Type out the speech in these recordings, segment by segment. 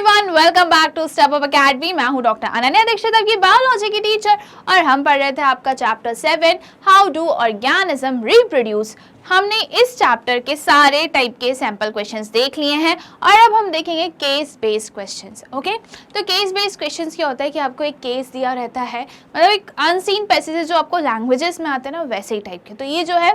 Everyone, welcome back to Step Up Academy. मैं हूं doctor Ananya Dixit, आपकी बायोलॉजी की टीचर, और हम पढ़ रहे थे आपका chapter 7 how do organism reproduce. हमने इस चैप्टर के सारे टाइप के सैंपल क्वेश्चंस देख लिए हैं और अब हम देखेंगे केस बेस्ड क्वेश्चंस। ओके, तो केस बेस्ड क्वेश्चंस क्या होता है कि आपको एक केस दिया रहता है, मतलब एक अनसीन पैसेजेस जो आपको लैंग्वेजेस में आते हैं ना, वैसे ही टाइप के। तो ये जो है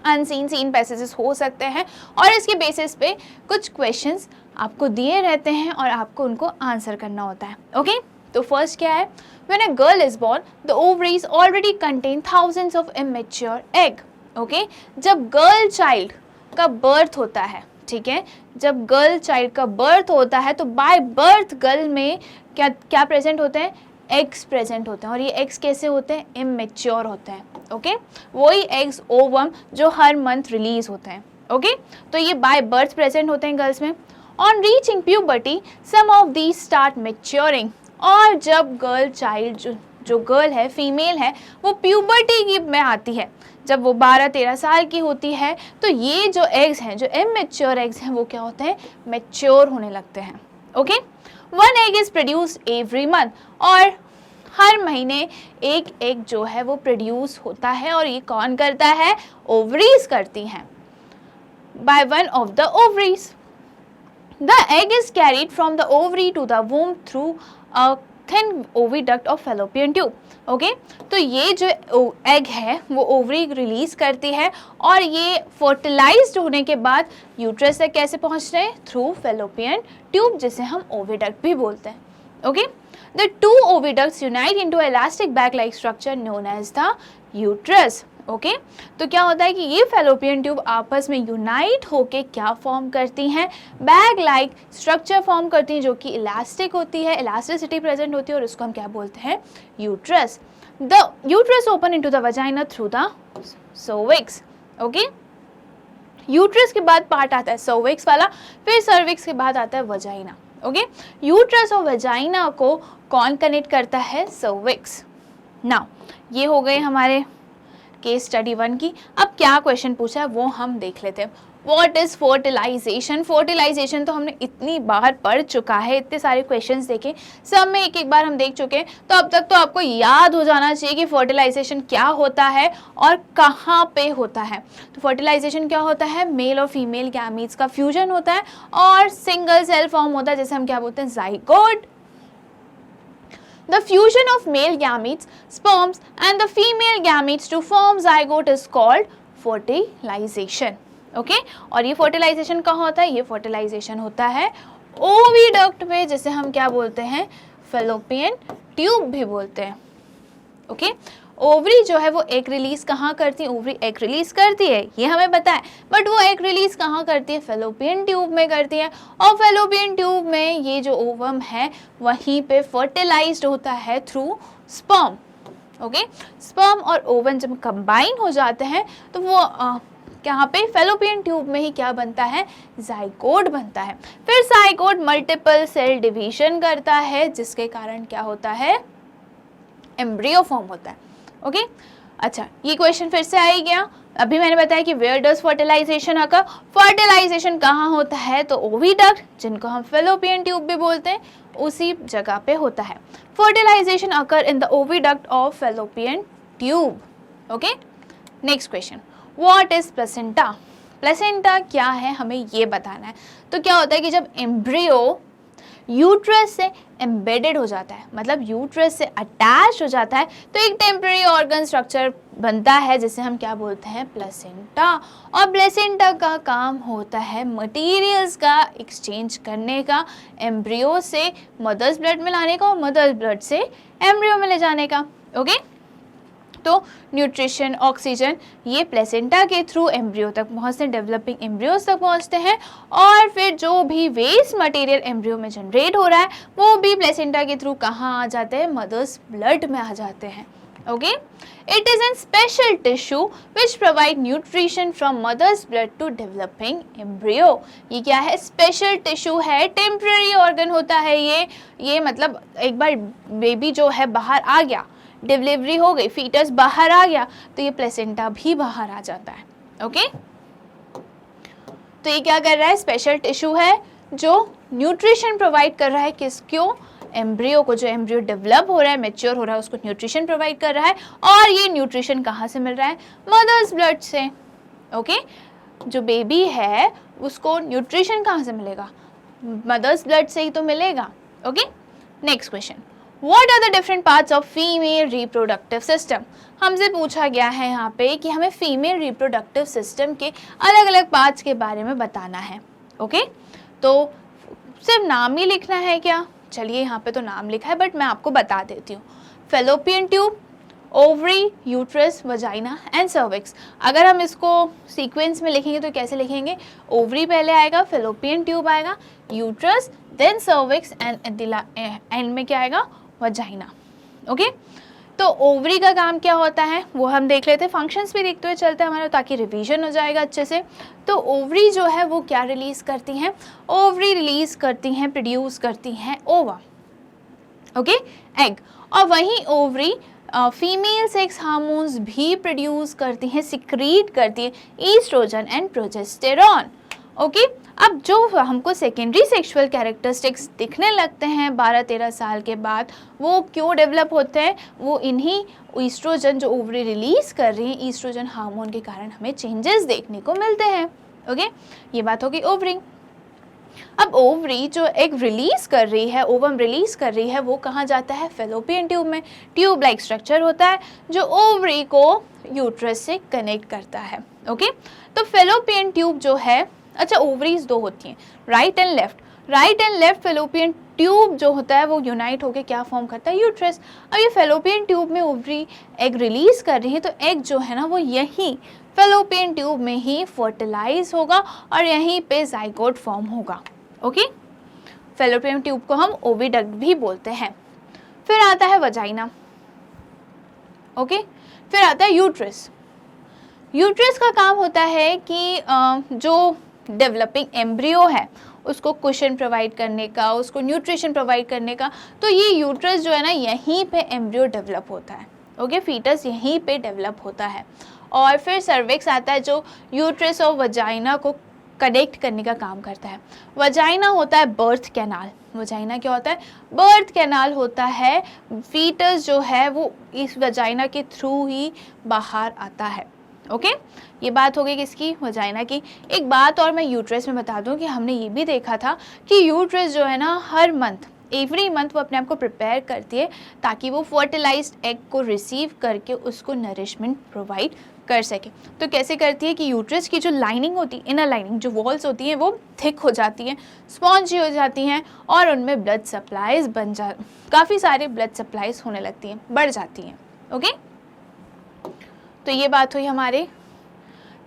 अनसीन सीन पैसेजेस हो सकते हैं और इसके बेसिस पे कुछ क्वेश्चंस आपको दिए रहते हैं और आपको उनको आंसर करना होता है। ओके, तो फर्स्ट क्या है, when a girl is born the ovaries already contain thousands of immature egg. Okay, जब गर्ल चाइल्ड का बर्थ होता है, ठीक है, जब गर्ल चाइल्ड का बर्थ होता है तो बाय बर्थ गर्ल में क्या क्या प्रेजेंट होते हैं, एग्स प्रेजेंट होते हैं। और ये एग्स कैसे होते हैं, इमेच्योर होते हैं। ओके, वही एग्स ओवम जो हर मंथ रिलीज होते हैं। ओके, तो ये बाय बर्थ प्रेजेंट होते हैं गर्ल्स में। On reaching puberty some of these start maturing. और जब गर्ल चाइल्ड जो गर्ल है, फीमेल है, वो प्यूबर्टी में आती है, जब वो 12-13 साल की होती है, तो ये जो एग्स हैं, जो इमेच्योर एग्स हैं, वो क्या होते हैं, मेच्योर होने लगते हैं। Okay, one egg is produced every month. और हर महीने एक एग जो है वो प्रोड्यूस होता है, और ये कौन करता है, ओवरीज करती हैं, by one of the ovaries. The egg is carried from the ovary to the womb through a thin oviduct of fallopian tube. Okay, तो ये जो एग है वो ओवरी रिलीज करती है और ये फर्टिलाइज्ड होने के बाद यूट्रस तक कैसे पहुंच रहे हैं, थ्रू फेलोपियन ट्यूब, जिसे हम ओविडक्ट भी बोलते हैं। Okay, the two oviducts unite into elastic bag like structure known as the uterus. Okay, तो क्या होता है कि ये फेलोपियन ट्यूब आपस में यूनाइट होके क्या फॉर्म करती हैं, बैग लाइक स्ट्रक्चर फॉर्म करती हैं, जो कि इलास्टिक होती है, इलास्टिसिटी प्रेजेंट होती है, और उसको हम क्या बोलते हैं, uterus. The uterus open into the vagina through the cervix. Okay, uterus के बाद पार्ट आता है सर्विक्स वाला, फिर सर्विक्स के बाद आता है वजाइना। ओके, यूट्रस और वजाइना को कौन कनेक्ट करता है, सर्विक्स। नाउ ये हो गए हमारे केस स्टडी 1 की। अब क्या क्वेश्चन पूछा है वो हम देख लेते हैं। What is fertilisation. फर्टिलाइजेशन तो हमने इतनी बार पढ़ चुका है, इतने सारे क्वेश्चंस देखे, सब में एक एक बार हम देख चुके हैं, तो अब तक तो आपको याद हो जाना चाहिए कि फर्टिलाइजेशन क्या होता है और कहाँ पे होता है। तो फर्टिलाइजेशन क्या होता है, मेल और फीमेल गैमीट्स का फ्यूजन होता है और सिंगल सेल फॉर्म होता है, जैसे हम क्या बोलते हैं, zygote. The fusion of male gametes, sperms and the female gametes to form zygote is called fertilization. Okay? और ये fertilization कहाँ होता है, ये fertilization होता है ओविडक्ट में, जिसे हम क्या बोलते हैं, fallopian tube भी बोलते हैं। ओके, ओवरी जो है वो एग रिलीज कहाँ करती है, ओवरी एग रिलीज करती है, ये हमें पता है, बट वो एग रिलीज कहाँ करती है, फेलोपियन ट्यूब में करती है। और फेलोपियन ट्यूब में ये जो ओवम है वहीं पे फर्टिलाइज्ड होता है थ्रू स्पर्म। ओके, स्पर्म और ओवम जब कंबाइन हो जाते हैं तो वो यहाँ पे फेलोपियन ट्यूब में ही क्या बनता है, जाइगोट बनता है। फिर जाइगोट मल्टीपल सेल डिवीजन करता है, जिसके कारण क्या होता है, एम्ब्रियो फॉर्म होता है। ओके, अच्छा, ये क्वेश्चन फिर से आ ही गया। अभी मैंने बताया कि where does fertilization occur. Fertilization कहाँ होता है, तो ओविडक्ट, जिनको हम फेलोपियन ट्यूब भी बोलते हैं, उसी जगह पे होता है। Fertilization occur in the oviduct of fallopian tube. Okay, next question, what is placenta. Placenta क्या है, हमें ये बताना है। तो क्या होता है कि जब एम्ब्रियो यूट्रस से एम्बेडेड हो जाता है, मतलब यूट्रस से अटैच हो जाता है, तो एक टेम्पररी ऑर्गन स्ट्रक्चर बनता है, जिसे हम क्या बोलते हैं, प्लेसेंटा। और प्लेसेंटा का काम होता है मटेरियल्स का एक्सचेंज करने का, एम्ब्रियो से मदर्स ब्लड में लाने का और मदर्स ब्लड से एम्ब्रियो में ले जाने का। ओके, तो न्यूट्रिशन, ऑक्सीजन, ये प्लेसेंटा के थ्रू एम्ब्रियो तक पहुंचते हैं, डेवलपिंग एम्ब्रियोज तक पहुंचते हैं, और फिर जो भी वेस्ट मटेरियल एम्ब्रियो में जनरेट हो रहा है वो भी प्लेसेंटा के थ्रू कहाँ आ जाते हैं, मदर्स ब्लड में आ जाते हैं। Okay, it is an special tissue which provide nutrition from mother's blood to developing embryo. ये क्या है, स्पेशल टिश्यू है, टेम्पररी ऑर्गन होता है ये मतलब एक बार बेबी जो है बाहर आ गया, डिलीवरी हो गई, फीटस बाहर आ गया, तो ये प्लेसेंटा भी बाहर आ जाता है। ओके, तो ये क्या कर रहा है, स्पेशल टिश्यू है जो न्यूट्रिशन प्रोवाइड कर रहा है, क्यों? एम्ब्रियो को, जो एम्ब्रियो डेवलप हो रहा है, मैच्योर हो रहा है, उसको न्यूट्रिशन प्रोवाइड कर रहा है। और ये न्यूट्रिशन कहाँ से मिल रहा है? मदर्स ब्लड से। ओके, जो बेबी है उसको न्यूट्रिशन कहाँ से मिलेगा? मदर्स ब्लड से ही तो मिलेगा। Okay, next question, what are the different parts of female reproductive system? हमसे पूछा गया है यहाँ पे कि हमें फीमेल रिप्रोडक्टिव सिस्टम के अलग अलग पार्ट्स के बारे में बताना है। ओके, तो सिर्फ नाम ही लिखना है क्या? चलिए, यहाँ पे तो नाम लिखा है बट मैं आपको बता देती हूँ। Fallopian tube, ovary, uterus, vagina and cervix. अगर हम इसको सीक्वेंस में लिखेंगे तो कैसे लिखेंगे? ओवरी पहले आएगा, फेलोपियन ट्यूब आएगा, uterus, then cervix and end में क्या आएगा? वजाइना। ओके, तो ओवरी का काम क्या होता है वो हम देख लेते हैं, फंक्शंस भी देखते हुए चलते हैं हमारा, ताकि रिवीजन हो जाएगा अच्छे से। तो ओवरी जो है वो क्या रिलीज करती हैं? ओवरी रिलीज करती हैं, प्रोड्यूस करती हैं ओवा, ओके, एग। और वहीं ओवरी फीमेल सेक्स हार्मोन्स भी प्रोड्यूस करती हैं, सिक्रीट करती है ईस्ट्रोजन एंड प्रोजेस्टेरॉन। ओके, अब जो हमको सेकेंडरी सेक्सुअल कैरेक्टरिस्टिक्स दिखने लगते हैं 12-13 साल के बाद, वो क्यों डेवलप होते हैं? वो इन्हीं ईस्ट्रोजन जो ओवरी रिलीज कर रही है, ईस्ट्रोजन हार्मोन के कारण हमें चेंजेस देखने को मिलते हैं। ओके, ये बात होगी ओवरी। अब ओवरी जो एग रिलीज कर रही है, ओवम रिलीज कर रही है, वो कहाँ जाता है? फेलोपियन ट्यूब में। ट्यूब लाइक स्ट्रक्चर होता है जो ओवरी को यूट्रस से कनेक्ट करता है। ओके, तो फेलोपियन ट्यूब जो है, अच्छा, ओवरीज दो होती हैं, right and left. Right and left fallopian tube जो होता है वो यूनाइट होकर क्या फॉर्म करता है? यूट्रस। अब ये फेलोपियन ट्यूब में ओवरी एग रिलीज कर रही है, तो एग जो है ना वो यहीं फेलोपियन ट्यूब में ही फर्टिलाइज होगा और यहीं पे जाइगोट फॉर्म होगा। ओके, फेलोपियन ट्यूब को हम ओविडक्ट भी बोलते हैं। फिर आता है वजाइना। ओके, फिर आता है यूट्रस। यूट्रस का काम होता है कि जो डेवलपिंग एम्ब्रियो है उसको कुशन प्रोवाइड करने का, उसको न्यूट्रिशन प्रोवाइड करने का। तो ये यूट्रस जो है ना, यहीं पे एम्ब्रियो डेवलप होता है। ओके, फीटस यहीं पे डेवलप होता है। और फिर सर्विक्स आता है जो यूट्रस और वजाइना को कनेक्ट करने का काम करता है। वजाइना होता है बर्थ कैनाल। वजाइना क्या होता है? बर्थ कैनाल होता है। फीटस जो है वो इस वजाइना के थ्रू ही बाहर आता है। ओके, ये बात हो गई किसकी? वजाइना की। एक बात और मैं यूट्रस में बता दूं कि हमने ये भी देखा था कि यूट्रस जो है ना, हर मंथ, एवरी मंथ वो अपने आप को प्रिपेयर करती है ताकि वो फर्टिलाइज्ड एग को रिसीव करके उसको नरिशमेंट प्रोवाइड कर सके। तो कैसे करती है कि यूट्रस की जो लाइनिंग होती है, इनर लाइनिंग, जो वॉल्स होती हैं, वो थिक हो जाती हैं, स्पॉन्जी हो जाती हैं और उनमें ब्लड सप्लाईज काफ़ी सारे ब्लड सप्लाईज होने लगती हैं, बढ़ जाती हैं। ओके, तो ये बात हुई हमारे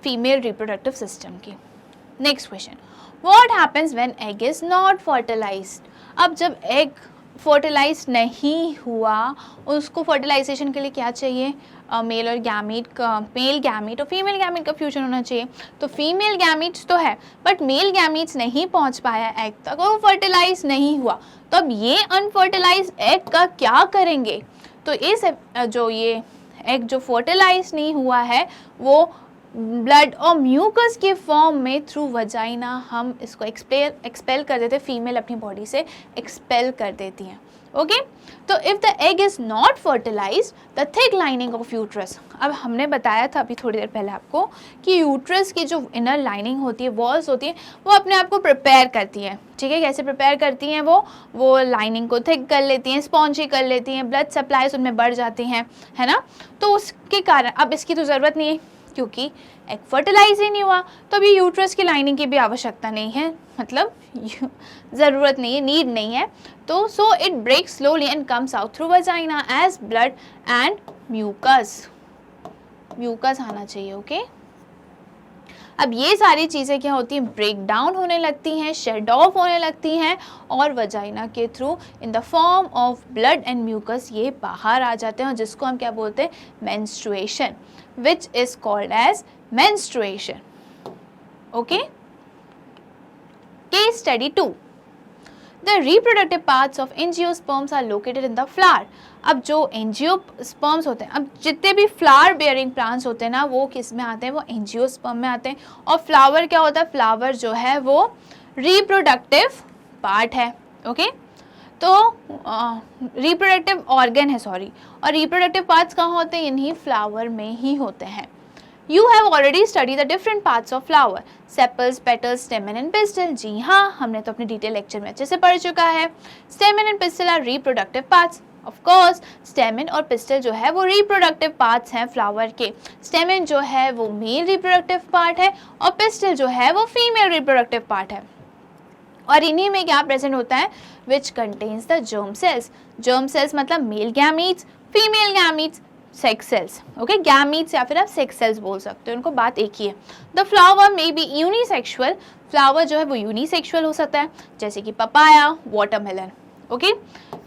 फीमेल रिप्रोडक्टिव सिस्टम की। Next question, what happens when egg is not fertilized? अब जब एग फर्टिलाइज नहीं हुआ, उसको फर्टिलाइजेशन के लिए क्या चाहिए? मेल और गैमीट का, मेल गैमीट और फीमेल गैमीट का फ्यूजन होना चाहिए। तो फीमेल गैमीट्स तो है बट मेल गैमीट्स नहीं पहुंच पाया एग तक और वो फर्टिलाइज नहीं हुआ। तो अब ये अनफर्टिलाइज एग का क्या करेंगे? तो इस जो ये एग जो फर्टिलाइज नहीं हुआ है वो ब्लड और म्यूकस के फॉर्म में थ्रू वजाइना हम इसको एक्सपेल कर देते हैं, फीमेल अपनी बॉडी से एक्सपेल कर देती हैं। ओके, तो if the egg is not fertilized the thick lining of uterus, अब हमने बताया था अभी थोड़ी देर पहले आपको कि यूट्रस की जो इनर लाइनिंग होती है, वॉल्स होती है, वो अपने आप को प्रिपेयर करती है। ठीक है, कैसे प्रिपेयर करती हैं? वो लाइनिंग को थिक कर लेती हैं, स्पॉन्जी कर लेती हैं, ब्लड सप्लाईज उनमें बढ़ जाती हैं, है ना। तो उसके कारण अब इसकी तो ज़रूरत नहीं है क्योंकि एग फर्टिलाइज ही नहीं हुआ, तो अभी यूट्रस की लाइनिंग की भी आवश्यकता नहीं है, मतलब ज़रूरत नहीं है, नीड नहीं है। तो so it breaks slowly and comes out through vagina as blood and mucus. Mucus आना चाहिए। ओके, अब ये सारी चीज़ें क्या होती हैं? ब्रेक डाउन होने लगती हैं, शेड ऑफ होने लगती हैं और वजाइना के through in the form of blood and mucus ये बाहर आ जाते हैं और जिसको हम क्या बोलते हैं? Menstruation, which is called as menstruation. Okay? Case study 2. The reproductive parts of angiosperms are located in the flower. अब जो एंजियोस्पर्म्स होते हैं, अब जितने भी फ्लावर बेयरिंग प्लांट्स होते हैं ना, वो किस में आते हैं? वो एंजियोस्पर्म में आते हैं। और फ्लावर क्या होता है? फ्लावर जो है वो रिप्रोडक्टिव पार्ट है। ओके, तो रिप्रोडक्टिव ऑर्गन है, सॉरी, और रिप्रोडक्टिव पार्ट्स कहाँ होते हैं? इन्हीं फ्लावर में ही होते हैं। You have already studied the different parts of flower, sepals, petals, stamen and pistil। जी हाँ, हमने तो अपने डिटेल लेक्चर में अच्छे से पढ़ चुका है। Stamen and pistil are reproductive parts। Of course, stamen और pistil जो है वो reproductive parts हैं फ्लावर के। Stamen जो है वो मेल reproductive part है और pistil जो है वो फीमेल reproductive part है। और इन्हीं में क्या प्रेजेंट होता है? Which contains the germ cells। germ cells मतलब male gametes, female gametes, sex cells. Okay, gametes या फिर आप सेक्स सेल्स बोल सकते हो, उनको बात एक ही है। The flower may be unisexual. Flower जो है वो यूनिसेक्सुअल हो सकता है, जैसे कि पपाया, वाटरमेलन। ओके,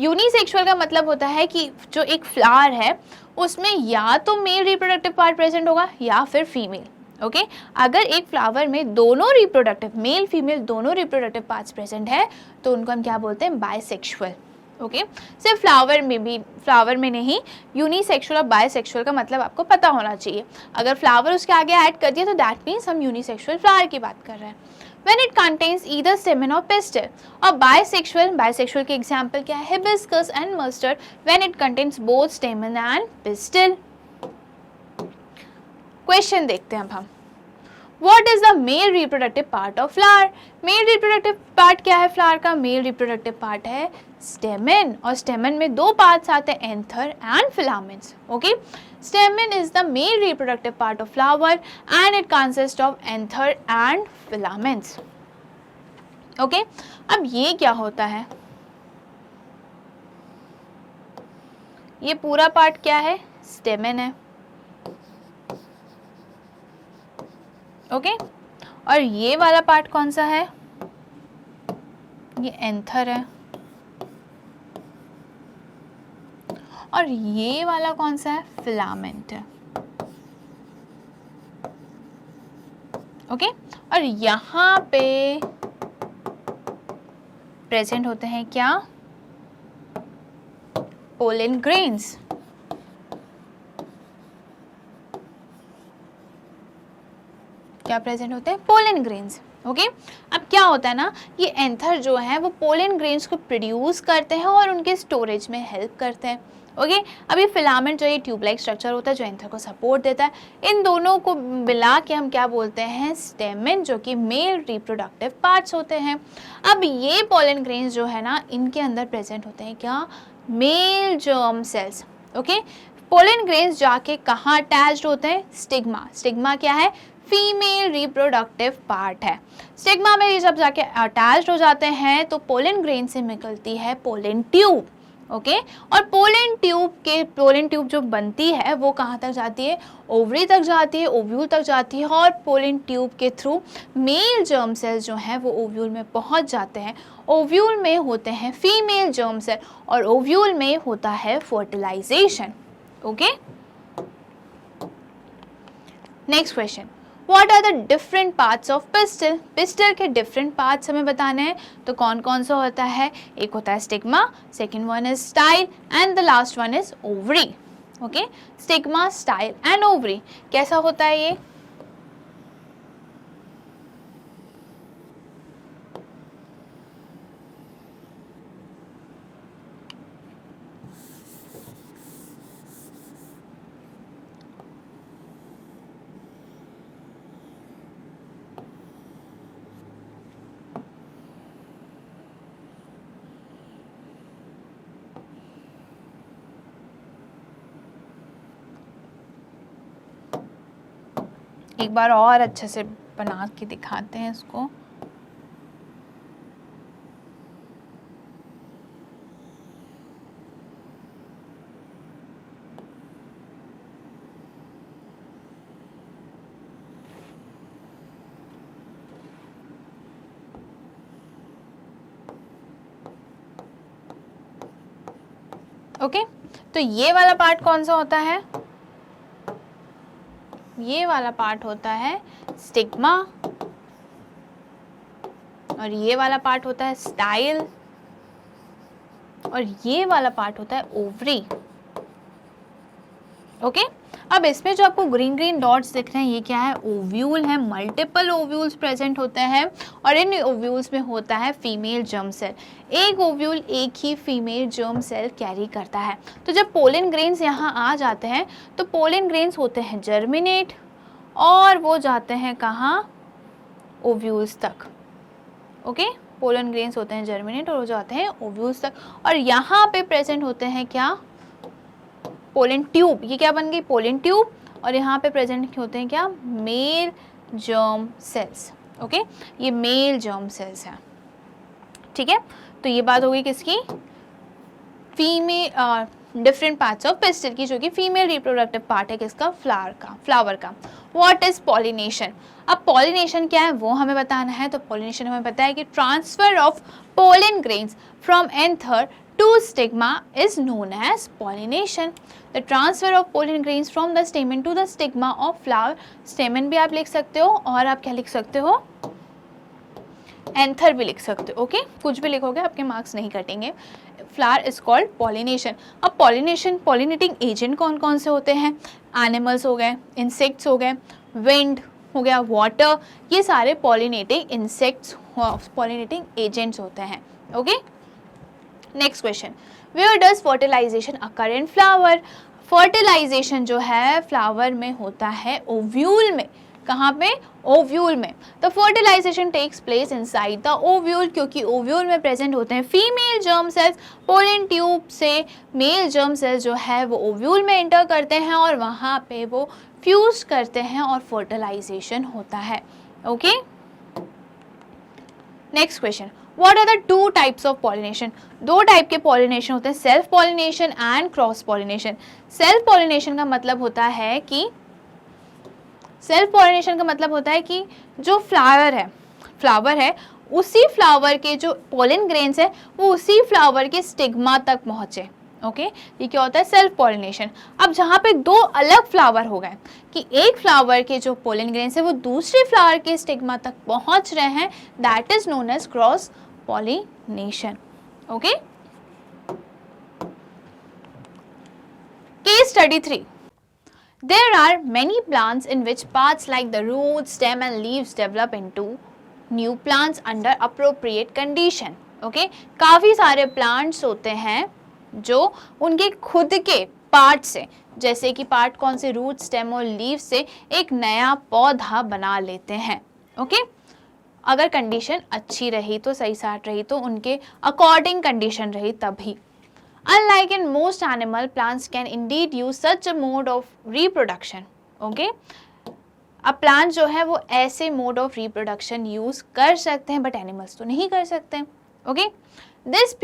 यूनिसेक्सुअल का मतलब होता है कि जो एक फ्लावर है उसमें या तो मेल रिप्रोडक्टिव पार्ट प्रेजेंट होगा या फिर फीमेल। ओके, अगर एक फ्लावर में दोनों रिप्रोडक्टिव, मेल फीमेल दोनों रिप्रोडक्टिव पार्ट्स प्रेजेंट है तो उनको हम क्या बोलते हैं? बायसेक्सुअल। ओके, सिर्फ फ्लावर में भी, फ्लावर में नहीं, यूनिसेक्सुअल और बायसेक्सुअल का मतलब आपको पता होना चाहिए। अगर फ्लावर उसके आगे ऐड कर दिया तो दैट मीन्स हम यूनिसेक्सुअल फ्लावर की बात कर रहे हैं। When it contains either stamen or pistil। और बायसेक्सुअल, बायसेक्सुअल के एग्जाम्पल क्या है? Hibiscus and mustard, when it contains both stamen and pistil। Question देखते हैं अब हम। What is the male reproductive part of flower? Male reproductive part क्या है फ्लावर का? Male reproductive part है stamen, और stamen में दो parts आते हैं, anther and filaments। Okay? Stamen is the male reproductive part of flower and it consists of anther and filaments। Okay? अब ये क्या होता है? ये पूरा पार्ट क्या है? stamen है। ओके, और ये वाला पार्ट कौन सा है? ये एंथर है। और ये वाला कौन सा है? फिलामेंट है। ओके, और यहाँ पे प्रेजेंट होते हैं क्या? Pollen grains. क्या प्रेजेंट होते हैं? Pollen grains. ओके, अब क्या होता है ना, ये एंथर जो है वो पोलन ग्रेन्स को प्रोड्यूस करते हैं और उनके स्टोरेज में हेल्प करते हैं। ओके, अब ये फिलामेंट जो ये ट्यूब लाइक स्ट्रक्चर होता है जो एंथर को सपोर्ट देता है, इन दोनों को मिला के हम क्या बोलते हैं? स्टेमेन, जो कि मेल रिप्रोडक्टिव पार्ट्स होते हैं। अब ये पोलन ग्रेन्स जो है ना, इनके अंदर प्रेजेंट होते हैं क्या? Mail germ sales. Okay, pollen grains जाके कहाँ अटैच्ड होते हैं? स्टिग्मा। स्टिग्मा क्या है? फीमेल रिप्रोडक्टिव पार्ट है। स्टिग्मा में ये जब जाके अटैच्ड हो जाते हैं तो पोलन ग्रेन से निकलती है पोलन ट्यूब। ओके, और पोलन ट्यूब जो बनती है वो कहाँ तक जाती है? ओवरी तक जाती है, ओव्यूल तक जाती है, और पोलन ट्यूब के थ्रू मेल जर्म सेल्स जो हैं वो ओव्यूल में पहुँच जाते हैं। ओव्यूल में होते हैं फीमेल जर्म सेल और ओव्यूल में होता है fertilization. Okay, next question. What are the different parts of pistil? Pistil के different parts हमें बताने हैं, तो कौन कौन सा होता है? एक होता है stigma, second one is style and the last one is ovary। Okay? Stigma, style and ovary कैसा होता है ये? एक बार और अच्छे से बना के दिखाते हैं इसको। ओके, तो ये वाला पार्ट कौन सा होता है? ये वाला पार्ट होता है स्टिग्मा, और ये वाला पार्ट होता है स्टाइल, और ये वाला पार्ट होता है ओवरी। ओके, अब इसमें जो आपको ग्रीन ग्रीन डॉट्स दिख रहे हैं ये क्या है, ओव्यूल है। मल्टीपल ओव्यूल्स प्रेजेंट होते हैं और इन ओव्यूल्स में होता है फीमेल जर्म सेल। एक ओव्यूल एक ही फीमेल जर्म सेल कैरी करता है। तो जब पोलन ग्रेन्स यहाँ आ जाते हैं तो पोलन ग्रेन्स होते हैं जर्मिनेट और वो जाते हैं कहाँ, ओव्यूल्स तक। ओके, पोलन ग्रेन्स होते हैं जर्मिनेट और वो जाते हैं ओव्यूल्स तक। और यहाँ पे प्रेजेंट होते हैं क्या, पोलन ट्यूब। ये क्या बन गई, पोलन ट्यूब। और यहाँ पे प्रेजेंट होते हैं क्या, मेल जर्म सेल्स। ओके, ये मेल जर्म सेल्स हैं। ठीक है, तो ये बात हो गई किसकी, female different parts of pistil की, जो कि फीमेल रिप्रोडक्टिव पार्ट है किसका, फ्लावर का। What is pollination. अब पॉलिनेशन क्या है वो हमें बताना है। तो पॉलिनेशन हमें पता है कि transfer of pollen grains from anther to stigma is known as pollination. The transfer of pollen grains from the stamen to the stigma of flower. Stamen भी आप लिख सकते हो और आप क्या लिख सकते हो, एंथर भी लिख सकते हो। ओके, कुछ भी लिखोगे आपके मार्क्स नहीं कटेंगे। Flower is called pollination. अब पॉलिनेशन, पॉलिनेटिंग एजेंट कौन कौन से होते हैं, एनिमल्स हो गए, इंसेक्ट्स हो गए, विंड हो गया, वाटर, ये सारे पॉलिनेटिंग इंसेक्ट्स, पॉलिनेटिंग एजेंट्स होते हैं। Okay, next question, where does fertilization occur in flower. Fertilization जो है फ्लावर में होता है ओव्यूल में। कहाँ पे, ओव्यूल में। तो fertilization takes place inside the ovule, क्योंकि ओव्यूल में प्रेजेंट होते हैं female germ cells. Pollen tube से मेल जर्म सेल्स जो है वो ओव्यूल में एंटर करते हैं और वहाँ पे वो फ्यूज करते हैं और फर्टिलाइजेशन होता है। Okay, next question, what are the two types of pollination. दो टाइप के पॉलिनेशन होते हैं, self pollination and cross pollination. Self pollination का मतलब होता है कि, सेल्फ पॉलिनेशन का मतलब होता है कि जो फ्लावर है उसी फ्लावर के जो पोलन ग्रेन्स है वो उसी फ्लावर के स्टिग्मा तक पहुँचे। ओके, ये क्या होता है, सेल्फ पॉलिनेशन। अब जहाँ पे दो अलग फ्लावर हो गए कि एक फ्लावर के जो पोलन ग्रेन्स है वो दूसरे फ्लावर के स्टिग्मा तक पहुँच रहे हैं, that is known as cross pollination. Okay, case study 3। There are many plants in which parts like the roots, stem and leaves develop into new plants under appropriate condition. Okay? काफ़ी सारे plants होते हैं जो उनके खुद के part से, जैसे कि पार्ट कौन से, रूट, स्टेम और लीव से एक नया पौधा बना लेते हैं। ओके, अगर कंडीशन अच्छी रही तो, सही साथ रही तो, उनके अकॉर्डिंग कंडीशन रही तभी। Unlike in most animal, plants can indeed use such a mode of reproduction. Okay? अब प्लांट जो है वो ऐसे मोड ऑफ रिप्रोडक्शन यूज कर सकते हैं, बट एनिमल्स तो नहीं कर सकते। Okay, this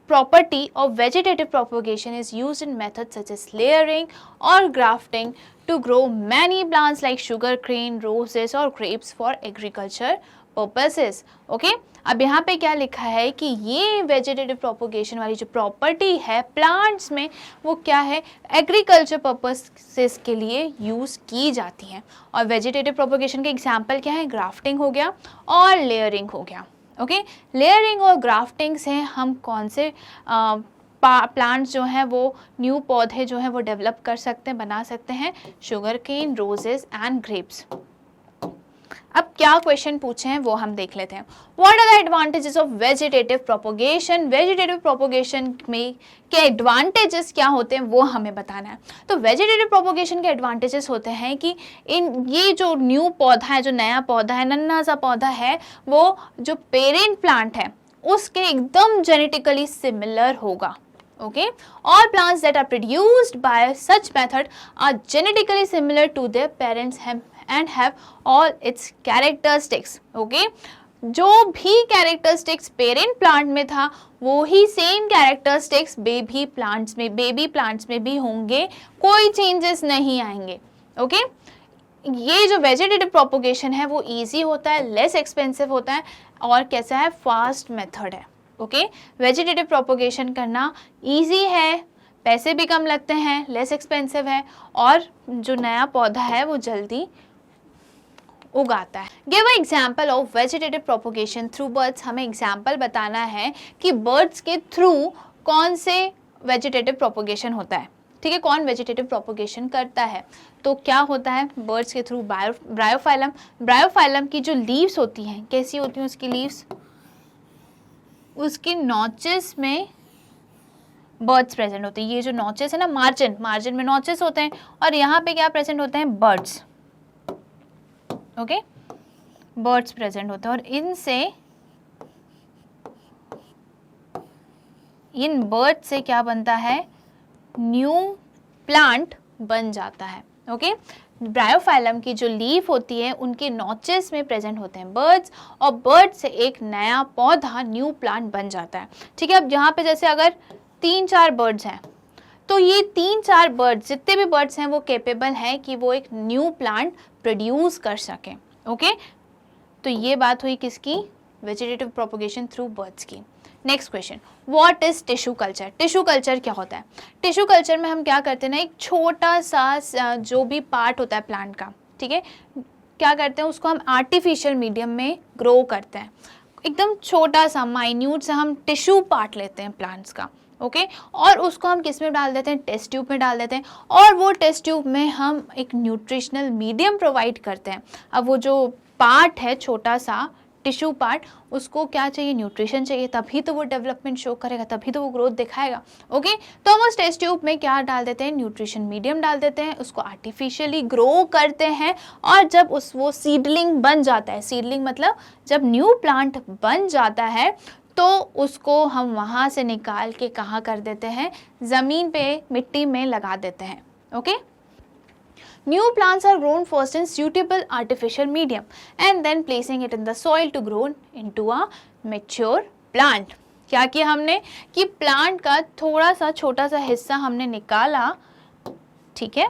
property of vegetative propagation is used in methods such as layering or grafting to grow many plants like sugarcane, roses or grapes for agriculture purposes. Okay? अब यहाँ पे क्या लिखा है कि ये वेजिटेटिव प्रोपोगेशन वाली जो प्रॉपर्टी है प्लांट्स में वो क्या है, एग्रीकल्चर पर्पसेस के लिए यूज़ की जाती हैं। और वेजिटेटिव प्रोपोगेशन के एग्जांपल क्या है, ग्राफ्टिंग हो गया और लेयरिंग हो गया। ओके, लेयरिंग और ग्राफ्टिंग से हम कौन से प्लांट्स जो हैं वो न्यू पौधे जो हैं वो डेवलप कर सकते हैं, बना सकते हैं, sugar cane, roses and grapes. अब क्या क्वेश्चन पूछे हैं वो हम देख लेते हैं। What are the advantages of vegetative propagation. Vegetative propagation में के एडवांटेजेस क्या होते हैं वो हमें बताना है। तो वेजिटेटिव प्रोपोगेशन के एडवांटेजेस होते हैं कि ये जो न्यू पौधा है, जो नया पौधा है, नन्हा सा पौधा है, वो जो पेरेंट प्लांट है उसके एकदम जेनेटिकली सिमिलर होगा। Okay, all plants that are produced by such method are genetically similar to their parents and have all its characteristics. Okay, जो भी characteristics parent plant में था वो ही same characteristics baby plants में भी होंगे, कोई changes नहीं आएंगे। Okay, ये जो वेजिटेटिव प्रोपोगेशन है वो इजी होता है, लेस एक्सपेंसिव होता है और कैसा है, फास्ट मेथड है। ओके, वेजिटेटिव प्रोपोगेशन करना इजी है, पैसे भी कम लगते हैं, लेस एक्सपेंसिव है और जो नया पौधा है वो जल्दी उगाता है। Give a example of vegetative propagation through birds. हमें एग्जांपल बताना है कि बर्ड्स के थ्रू कौन से वेजिटेटिव प्रोपोगेशन होता है। ठीक है, कौन वेजिटेटिव प्रोपोगेशन करता है? तो क्या होता है, बर्ड्स के थ्रू ब्रायोफाइलम। ब्रायोफाइलम की जो लीव्स होती हैं, कैसी होती हैं उसकी लीव्स? उसकी नॉचेस में बर्ड्स प्रेजेंट होते हैं। ये जो नॉचेस है ना, मार्जिन में नॉचेस होते हैं, और यहाँ पे क्या प्रेजेंट होते हैं? बर्ड्स। ओके, बर्ड्स प्रेजेंट होते हैं, और इन बर्ड से क्या बनता है? न्यू प्लांट बन जाता है। ओके, ब्रायोफाइलम की जो लीफ होती है उनके नॉचेस में प्रेजेंट होते हैं बर्ड्स, और बर्ड से एक नया पौधा, न्यू प्लांट बन जाता है। ठीक है, अब यहाँ पे जैसे अगर 3-4 बर्ड्स हैं, तो ये 3-4 बर्ड्स, जितने भी बर्ड्स हैं, वो केपेबल हैं कि वो एक न्यू प्लांट प्रोड्यूस कर सकें। ओके, तो ये बात हुई किसकी? वेजिटेटिव प्रोपोगेशन थ्रू बर्ड्स की। Next question, what is tissue culture? Tissue culture क्या होता है? टिश्यू कल्चर में हम क्या करते हैं ना, एक छोटा सा जो भी पार्ट होता है प्लांट का, ठीक है, क्या करते हैं, उसको हम आर्टिफिशियल मीडियम में ग्रो करते हैं। एकदम छोटा सा माइन्यूट सा हम टिश्यू पार्ट लेते हैं प्लांट्स का। ओके, और उसको हम किस में डाल देते हैं? टेस्ट ट्यूब में डाल देते हैं, और वो टेस्ट ट्यूब में हम एक न्यूट्रिशनल मीडियम प्रोवाइड करते हैं। अब वो जो पार्ट है, छोटा सा टिश्यू पार्ट, उसको क्या चाहिए? न्यूट्रिशन चाहिए, तभी तो वो डेवलपमेंट शो करेगा, तभी तो वो ग्रोथ दिखाएगा। ओके, तो हम उस टेस्ट ट्यूब में क्या डाल देते हैं? न्यूट्रिशन मीडियम डाल देते हैं, उसको आर्टिफिशियली ग्रो करते हैं, और जब वो सीडलिंग बन जाता है, सीडलिंग मतलब जब न्यू प्लांट बन जाता है, तो उसको हम वहाँ से निकाल के कहाँ कर देते हैं? ज़मीन पे, मिट्टी में लगा देते हैं। Okay, new plants are grown first in suitable artificial medium and then placing it in the soil to grow into a mature plant. क्या किया हमने कि प्लांट का थोड़ा सा छोटा सा हिस्सा हमने निकाला, ठीक है,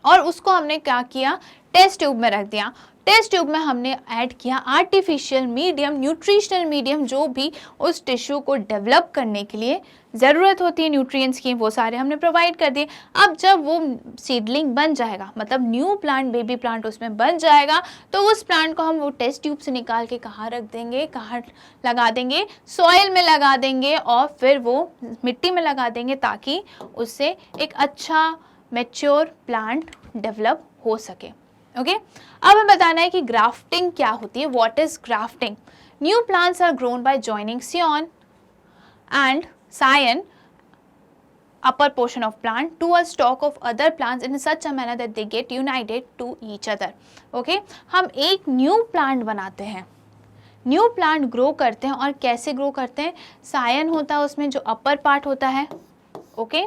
और उसको हमने क्या किया? टेस्ट ट्यूब में रख दिया। टेस्ट ट्यूब में हमने ऐड किया आर्टिफिशियल मीडियम, न्यूट्रिशनल मीडियम, जो भी उस टिश्यू को डेवलप करने के लिए ज़रूरत होती है न्यूट्रिएंट्स की, वो सारे हमने प्रोवाइड कर दिए। अब जब वो सीडलिंग बन जाएगा, मतलब न्यू प्लांट, बेबी प्लांट उसमें बन जाएगा, तो उस प्लांट को हम वो टेस्ट ट्यूब से निकाल के कहाँ रख देंगे? कहाँ लगा देंगे? सॉइल में लगा देंगे, और फिर वो मिट्टी में लगा देंगे, ताकि उससे एक अच्छा मैच्योर प्लांट डेवलप हो सके। ओके, अब हमें बताना है कि ग्राफ्टिंग क्या होती है। What is grafting? New plants are grown by joining scion and scion upper portion of plant to a stalk of other plants in such a manner that they get united to each other. Okay, हम एक new plant बनाते हैं, new plant grow करते हैं, और कैसे grow करते हैं? सायन होता है उसमें, जो अपर पार्ट होता है, ओके,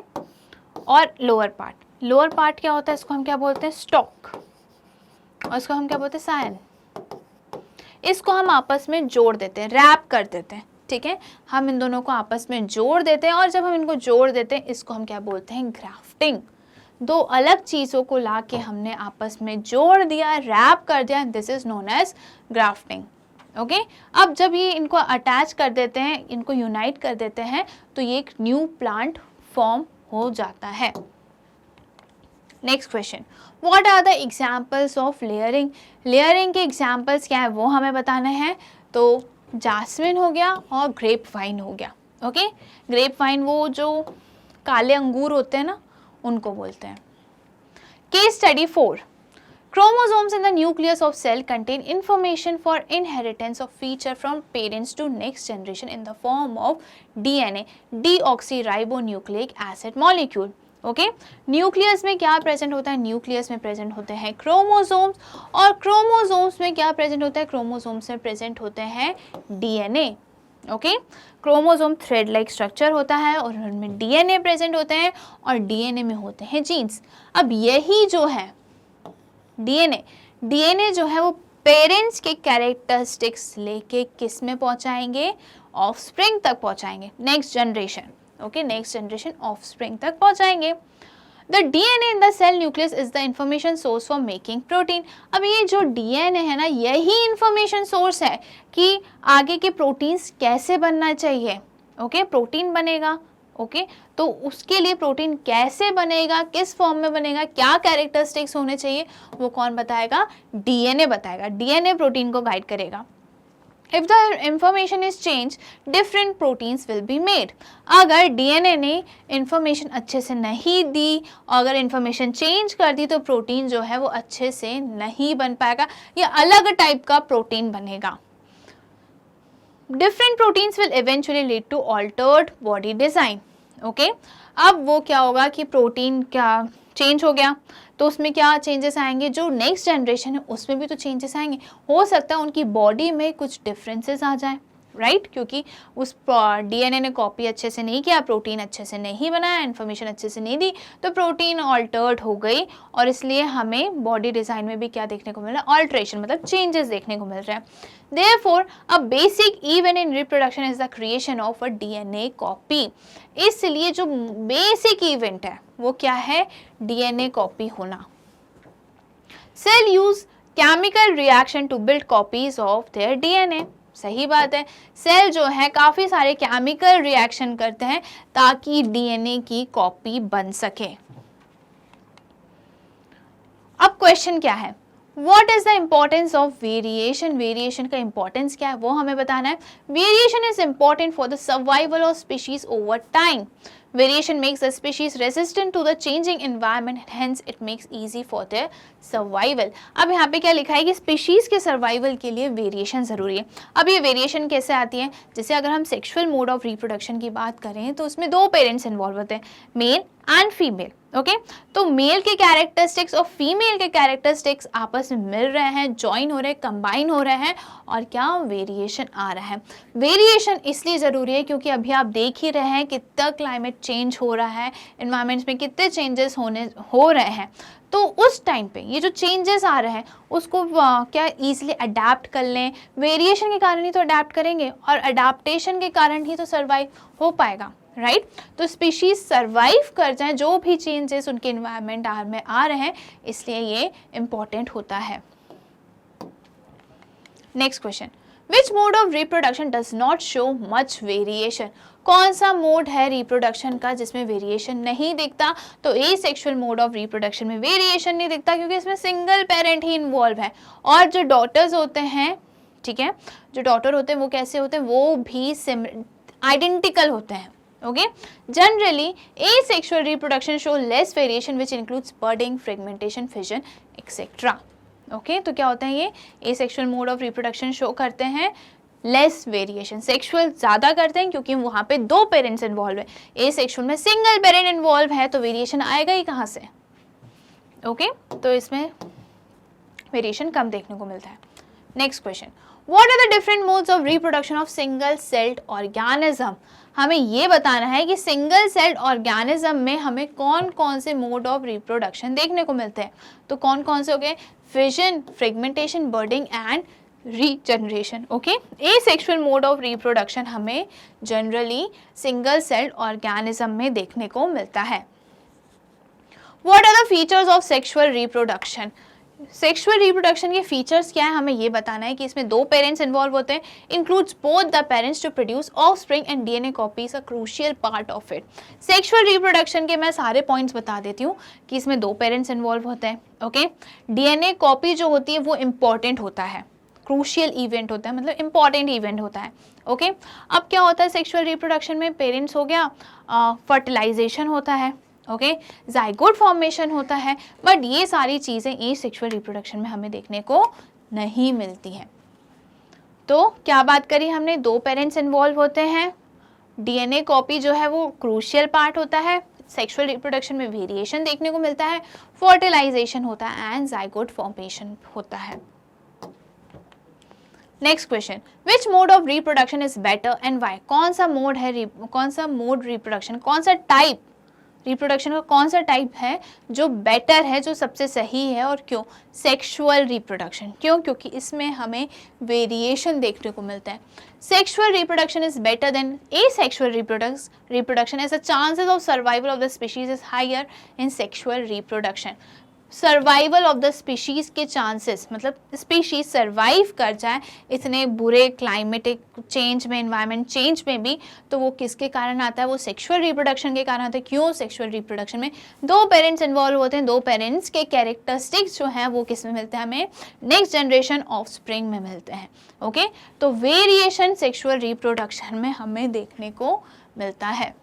और लोअर पार्ट। लोअर पार्ट क्या होता है? इसको हम क्या बोलते हैं? स्टॉक, और इसको हम क्या बोलते हैं? सायन। इसको हम आपस में जोड़ देते हैं, रैप कर देते हैं, ठीक है, हम इन दोनों को आपस में जोड़ देते हैं, और जब हम इनको जोड़ देते हैं, इसको हम क्या बोलते हैं? ग्राफ्टिंग। दो अलग चीज़ों को ला के हमने आपस में जोड़ दिया, रैप कर दिया, this is known as grafting. Okay, अब जब ये इनको अटैच कर देते हैं, इनको यूनाइट कर देते हैं, तो ये एक न्यू प्लांट फॉर्म हो जाता है। Next question, what are the examples of layering? Layering के एग्जाम्पल्स क्या है वो हमें बताना है। तो जास्मिन हो गया और ग्रेप वाइन हो गया। ओके, ग्रेप वाइन वो जो काले अंगूर होते हैं ना, उनको बोलते हैं। Case study 4, chromosomes in the nucleus of cell contain information for inheritance of feature from parents to next generation in the form of DNA, deoxyribonucleic acid molecule. Okay, nucleus में क्या प्रेजेंट होता है? न्यूक्लियस में present होते हैं chromosomes, और chromosomes में क्या प्रेजेंट होता है? क्रोमोसोम्स में प्रेजेंट होते हैं DNA. Okay, chromosome thread like structure होता है, और उनमें डीएनए प्रेजेंट होते हैं, और डीएनए में होते हैं जीन्स। अब यही जो है डीएनए जो है वो पेरेंट्स के कैरेक्टरिस्टिक्स लेके किस में पहुंचाएंगे? ऑफस्प्रिंग तक पहुंचाएंगे, next generation. Okay, next generation offspring तक पहुंचाएंगे। The DNA in the cell nucleus is the information source for making protein. अब ये जो डीएनए है ना, यही इंफॉर्मेशन सोर्स है कि आगे के प्रोटीन्स कैसे बनना चाहिए। ओके, प्रोटीन बनेगा, ओके, तो उसके लिए प्रोटीन कैसे बनेगा, किस फॉर्म में बनेगा, क्या कैरेक्टरिस्टिक्स होने चाहिए, वो कौन बताएगा? डीएनए बताएगा। डीएनए प्रोटीन को गाइड करेगा। If the information is changed, different proteins will be made. अगर DNA ने information अच्छे से नहीं दी, अगर information change कर दी तो प्रोटीन जो है वो अच्छे से नहीं बन पाएगा या अलग टाइप का प्रोटीन बनेगा. Different proteins will eventually lead to altered body design. Okay? अब वो क्या होगा कि प्रोटीन क्या चेंज हो गया तो उसमें क्या चेंजेस आएंगे, जो नेक्स्ट जनरेशन है उसमें भी तो चेंजेस आएंगे. हो सकता है उनकी बॉडी में कुछ डिफरेंसेस आ जाए, राइट क्योंकि उस डीएनए ने कॉपी अच्छे से नहीं किया, प्रोटीन अच्छे से नहीं बनाया, इन्फॉर्मेशन अच्छे से नहीं दी, तो प्रोटीन ऑल्टर्ड हो गई और इसलिए हमें बॉडी डिज़ाइन में भी क्या देखने को मिल रहा है, ऑल्ट्रेशन मतलब चेंजेस देखने को मिल रहा है. Therefore, a basic event in reproduction is the creation of a DNA copy. इसलिए जो बेसिक इवेंट है वो क्या है, डीएनए कॉपी होना. Cell use chemical reaction to build copies of their DNA. सही बात है, सेल जो है काफी सारे केमिकल रिएक्शन करते हैं ताकि डीएनए की कॉपी बन सके. अब क्वेश्चन क्या है, What is the importance of variation? Variation का importance क्या है वो हमें बताना है. Variation is important for the survival of species over time. Variation makes the species resistant to the changing environment, hence it makes easy for their survival. अब यहाँ पे क्या लिखा है कि species के survival के लिए variation ज़रूरी है. अब ये variation कैसे आती है, जैसे अगर हम sexual mode of reproduction की बात करें तो उसमें दो parents involve होते हैं, male and female. ओके तो मेल के कैरेक्टरिस्टिक्स और फीमेल के कैरेक्टरिस्टिक्स आपस में मिल रहे हैं, ज्वाइन हो रहे हैं, कंबाइन हो रहे हैं और क्या वेरिएशन आ रहा है. वेरिएशन इसलिए ज़रूरी है क्योंकि अभी आप देख ही रहे हैं कितना क्लाइमेट चेंज हो रहा है, इन्वायरमेंट्स में कितने चेंजेस हो रहे हैं. तो उस टाइम पे ये जो चेंजेस आ रहे हैं उसको क्या ईजिली अडेप्ट कर लें. वेरिएशन के कारण ही तो अडेप्ट करेंगे और अडेप्टेशन के कारण ही तो सर्वाइव हो पाएगा, राइट तो स्पीशीज सर्वाइव कर जाएं जो भी चेंजेस उनके इन्वायरमेंट में आ रहे हैं, इसलिए ये इम्पॉर्टेंट होता है. Next question, which mode of reproduction does not show much variation. कौन सा मोड है रिप्रोडक्शन का जिसमें वेरिएशन नहीं दिखता, तो एसेक्सुअल मोड ऑफ रिप्रोडक्शन में वेरिएशन नहीं दिखता क्योंकि इसमें सिंगल पेरेंट ही इन्वॉल्व है और जो डॉटर्स होते हैं, ठीक है, जो डॉटर होते हैं वो कैसे होते हैं, वो भी आइडेंटिकल होते हैं. Okay, generally asexual reproduction show less variation which includes budding, fragmentation, fission, etc. Okay, तो क्या होता है ये asexual mode of reproduction show करते हैं less variation. sexual ज़्यादा करते हैं क्योंकि वहाँ पे दो पेरेंट्स इन्वॉल्व है, asexual में सिंगल पेरेंट इन्वॉल्व है तो वेरिएशन आएगा ही कहाँ से. ओके तो इसमें वेरिएशन कम देखने को मिलता है. Next question, What are the different modes of reproduction of single celled organism? हमें ये बताना है कि सिंगल सेल्ड ऑर्गेनिज्म में हमें कौन कौन से मोड ऑफ रिप्रोडक्शन देखने को मिलते हैं. तो कौन कौन से हो गए, fission, fragmentation, budding and regeneration. Okay asexual mode of reproduction हमें जनरली सिंगल सेल्ड ऑर्गेनिज्म में देखने को मिलता है. What are the features of sexual reproduction? Sexual reproduction के फीचर्स क्या है, हमें ये बताना है कि इसमें दो पेरेंट्स इन्वॉल्व होते हैं, includes both the parents to produce offspring and DNA copies a crucial part of it. Sexual reproduction के मैं सारे पॉइंट्स बता देती हूँ कि इसमें दो पेरेंट्स इन्वॉल्व होते हैं. ओके डीएनए कॉपी जो होती है वो इम्पॉर्टेंट होता है, क्रूशियल इवेंट होता है, मतलब इम्पॉर्टेंट इवेंट होता है. ओके अब क्या होता है सेक्सुअल रिप्रोडक्शन में, पेरेंट्स हो गया, फर्टिलाइजेशन होता है, ओके जाइगोट फॉर्मेशन होता है, बट ये सारी चीज़ें एसेक्सुअल रिप्रोडक्शन में हमें देखने को नहीं मिलती हैं. तो क्या बात करी हमने, दो पेरेंट्स इन्वॉल्व होते हैं, डीएनए कॉपी जो है वो क्रूशियल पार्ट होता है, सेक्सुअल रिप्रोडक्शन में वेरिएशन देखने को मिलता है, फर्टिलाइजेशन होता है एंड जाइगोट फॉर्मेशन होता है. Next question, which mode of reproduction is better and why. कौन सा मोड है, कौन सा मोड रिप्रोडक्शन, कौन सा टाइप रिप्रोडक्शन का कौन सा टाइप है जो बेटर है, जो सबसे सही है और क्यों. Sexual reproduction. क्यों, क्योंकि इसमें हमें वेरिएशन देखने को मिलता है. Sexual reproduction is better than asexual reproduction as the chances of survival of the species is higher in sexual reproduction. Survival of the species के चांसेस, मतलब स्पीशीज सर्वाइव कर जाए इतने बुरे क्लाइमेटिक चेंज में, इन्वायरमेंट चेंज में भी, तो वो किसके कारण आता है? वो सेक्सुअल रिप्रोडक्शन के कारण आता है। क्यों? सेक्सुअल रिप्रोडक्शन में दो पेरेंट्स इन्वॉल्व होते हैं, दो पेरेंट्स के कैरेक्टरिस्टिक्स जो हैं वो किस में मिलते हैं? हमें नेक्स्ट जनरेशन ऑफ स्प्रिंग में मिलते हैं। ओके, तो वेरिएशन सेक्सुअल रिप्रोडक्शन में हमें देखने को मिलता है।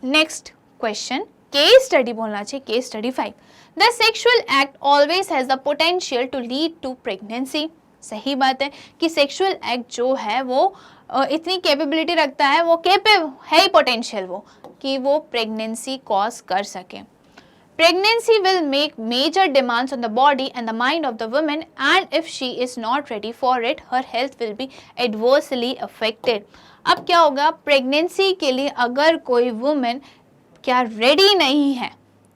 नेक्स्ट क्वेश्चन, केस स्टडी बोलना चाहिए, case study 5। The sexual act always has the potential to lead to pregnancy. सही बात है कि सेक्सुअल एक्ट जो है वो इतनी कैपेबिलिटी रखता है, वो है ही पोटेंशियल वो, कि वो प्रेगनेंसी कॉज कर सके। Pregnancy will make major demands on the body and the mind of the woman, and if she is not ready for it, her health will be adversely affected. अब क्या होगा? Pregnancy के लिए अगर कोई women क्या रेडी नहीं है,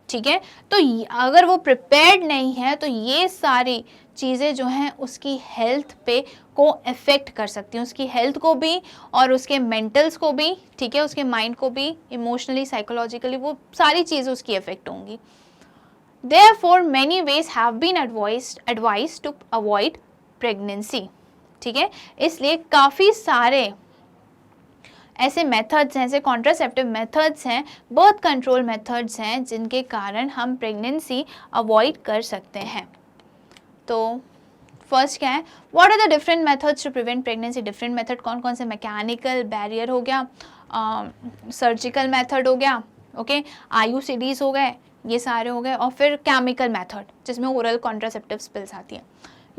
ठीक है, तो अगर वो प्रिपेयर्ड नहीं है, तो ये सारी चीज़ें जो हैं उसकी हेल्थ पे को इफ़ेक्ट कर सकती हैं, उसकी हेल्थ को भी और उसके मेंटल्स को भी, ठीक है, उसके माइंड को भी, इमोशनली, साइकोलॉजिकली, वो सारी चीज़ें उसकी इफ़ेक्ट होंगी। Therefore, many ways have been advised to avoid pregnancy, ठीक है, इसलिए काफ़ी सारे ऐसे मेथड्स हैं, ऐसे कॉन्ट्रासेप्टिव मेथड्स हैं, बर्थ कंट्रोल मेथड्स हैं, जिनके कारण हम प्रेगनेंसी अवॉइड कर सकते हैं। तो फर्स्ट क्या है? What are the different methods to prevent pregnancy? Different method कौन कौन से? मैकेनिकल बैरियर हो गया, सर्जिकल मेथड हो गया, ओके, IUCDs हो गए, ये सारे हो गए, और फिर केमिकल मेथड जिसमें ओरल कॉन्ट्रासेप्टिव पिल्स आती हैं।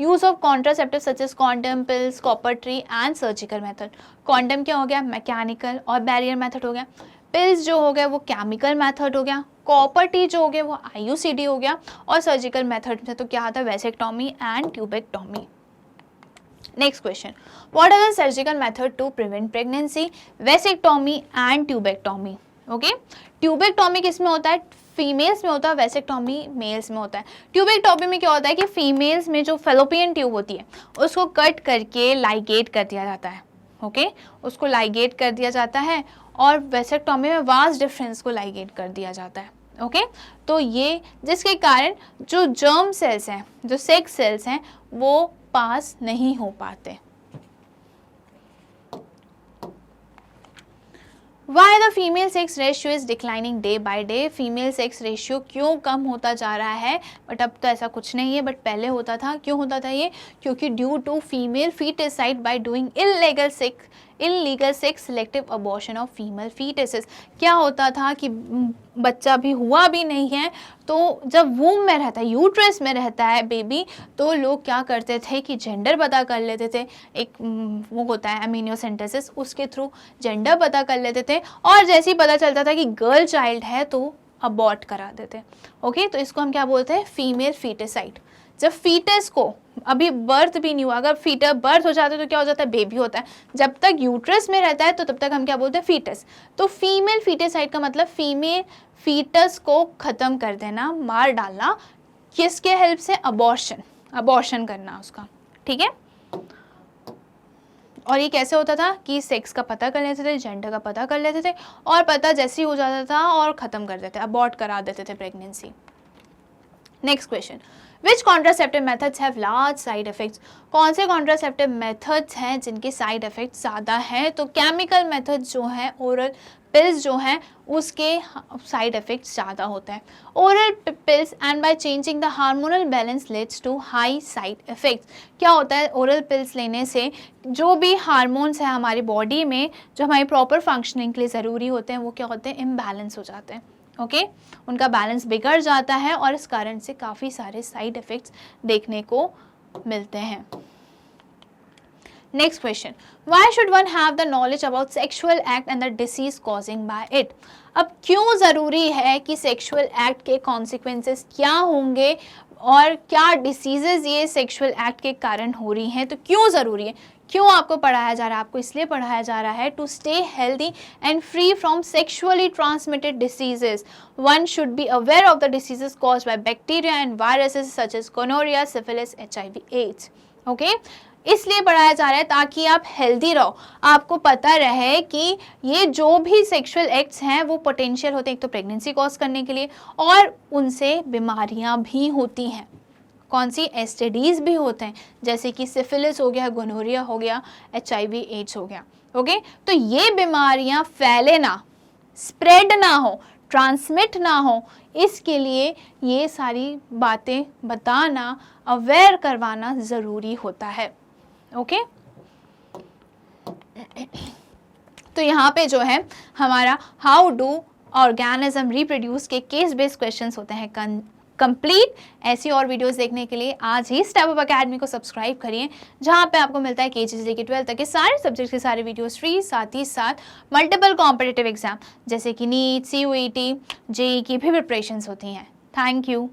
Use of contraceptive such as condom, pills, copper tree and surgical method. Condom क्या हो गया? मैकेनिकल और बैरियर मेथड हो गया। पिल्स जो हो गया वो केमिकल मेथड हो गया। कॉपर टी जो हो गया वो IUCD हो गया। और सर्जिकल मेथड में तो क्या आता है? Vasectomy and tubectomy. Next question, what are the surgical method to prevent pregnancy? Vasectomy and tubectomy. Okay, tubectomy किस में होता है? फीमेल्स में होता है, वेसेक्टोमी मेल्स में होता है। ट्यूबेक्टोमी में क्या होता है कि फीमेल्स में जो फेलोपियन ट्यूब होती है उसको कट करके लाइगेट कर दिया जाता है, ओके, उसको लाइगेट कर दिया जाता है, और वेसेक्टोमी में वास्ट डिफरेंस को लाइगेट कर दिया जाता है, ओके। तो ये जिसके कारण जो जर्म सेल्स हैं, जो सेक्स सेल्स हैं, वो पास नहीं हो पाते। Why the female sex ratio is declining day by day? Female sex ratio क्यों कम होता जा रहा है? बट अब तो ऐसा कुछ नहीं है, बट पहले होता था। क्यों होता था ये? क्योंकि due to female foeticide by doing illegal sex selective abortion of female foetuses. क्या होता था कि बच्चा भी हुआ भी नहीं है, तो जब वूम में रहता है, यूट्रस में रहता है बेबी, तो लोग क्या करते थे कि जेंडर पता कर लेते थे। एक वो होता है एमिनियोसेंटेसिस, उसके थ्रू जेंडर पता कर लेते थे, और जैसे ही पता चलता था कि गर्ल चाइल्ड है तो अबॉर्ट करा देते। ओके, तो इसको हम क्या बोलते हैं? Female foeticide. जब फीटस को अभी बर्थ भी नहीं हुआ, अगर बर्थ हो जाता है तो क्या हो जाता है? बेबी होता है। जब तक यूट्रस में रहता है तो तब तक हम क्या बोलते हैं? फीटस। तो फीमेल फीटिसाइड का मतलब फीमेल फीटस को ख़त्म कर देना, मार डालना, किसके हेल्प से? अबॉर्शन करना उसका, ठीक है। और ये कैसे होता था कि सेक्स का पता कर लेते थे, जेंडर का पता कर लेते थे, और पता जैसे ही हो जाता था और ख़त्म कर देते, अबॉर्ट करा देते थे pregnancy. Next question, which contraceptive methods have large side effects? कौन से कॉन्ट्रासेप्टिव मेथड्स हैं जिनके साइड इफेक्ट्स ज़्यादा हैं? तो केमिकल मेथड्स जो हैं, ओरल पिल्स जो हैं, उसके साइड इफेक्ट्स ज़्यादा होते हैं। Oral pills and by changing the hormonal balance leads to high side effects. क्या होता है? ओरल पिल्स लेने से जो भी हार्मोन्स हैं हमारी बॉडी में, जो हमारी प्रॉपर फंक्शनिंग के लिए ज़रूरी होते हैं, वो क्या होते हैं? इम्बैलेंस हो जाते हैं, ओके, उनका बैलेंस बिगड़ जाता है, और इस कारण से काफ़ी सारे साइड इफ़ेक्ट्स देखने को मिलते हैं। Next question, why should one have the knowledge about sexual act and the disease causing by it? अब क्यों ज़रूरी है कि सेक्शुअल एक्ट के कॉन्सिक्वेंसेस क्या होंगे और क्या डिसीजेज ये सेक्शुअल एक्ट के कारण हो रही हैं? तो क्यों ज़रूरी है? क्यों आपको पढ़ाया जा रहा है? आपको इसलिए पढ़ाया जा रहा है to stay healthy and free from sexually transmitted diseases. One should be aware of the diseases caused by bacteria and viruses such as gonorrhoea, syphilis, HIV, AIDS. Okay, इसलिए पढ़ाया जा रहा है ताकि आप हेल्दी रहो, आपको पता रहे कि ये जो भी सेक्सुअल एक्ट्स हैं वो पोटेंशियल होते हैं एक तो प्रेगनेंसी कॉज करने के लिए, और उनसे बीमारियां भी होती हैं। कौन सी? एसटीडीज भी होते हैं, जैसे कि सिफिलिस हो गया, गोनोरिया हो गया, HIV एड्स हो गया। ओके, तो ये बीमारियां फैले ना, स्प्रेड ना हो, ट्रांसमिट ना हो, इसके लिए ये सारी बातें बताना, अवेयर करवाना ज़रूरी होता है। ओके, तो यहाँ पे जो है हमारा हाउ डू ऑर्गेनिज्म रिप्रोड्यूस के केस बेस्ड क्वेश्चंस होते हैं कंप्लीट। ऐसी और वीडियोस देखने के लिए आज ही स्टेप अप अकेडमी को सब्सक्राइब करिए, जहां पे आपको मिलता है KG से लेकर 12 तक के सारे सब्जेक्ट के सारे वीडियोस फ्री, साथ ही साथ मल्टीपल कॉम्पिटिटिव एग्जाम जैसे कि नीट, CUET, JEE की भी प्रिपरेशंस होती हैं। Thank you.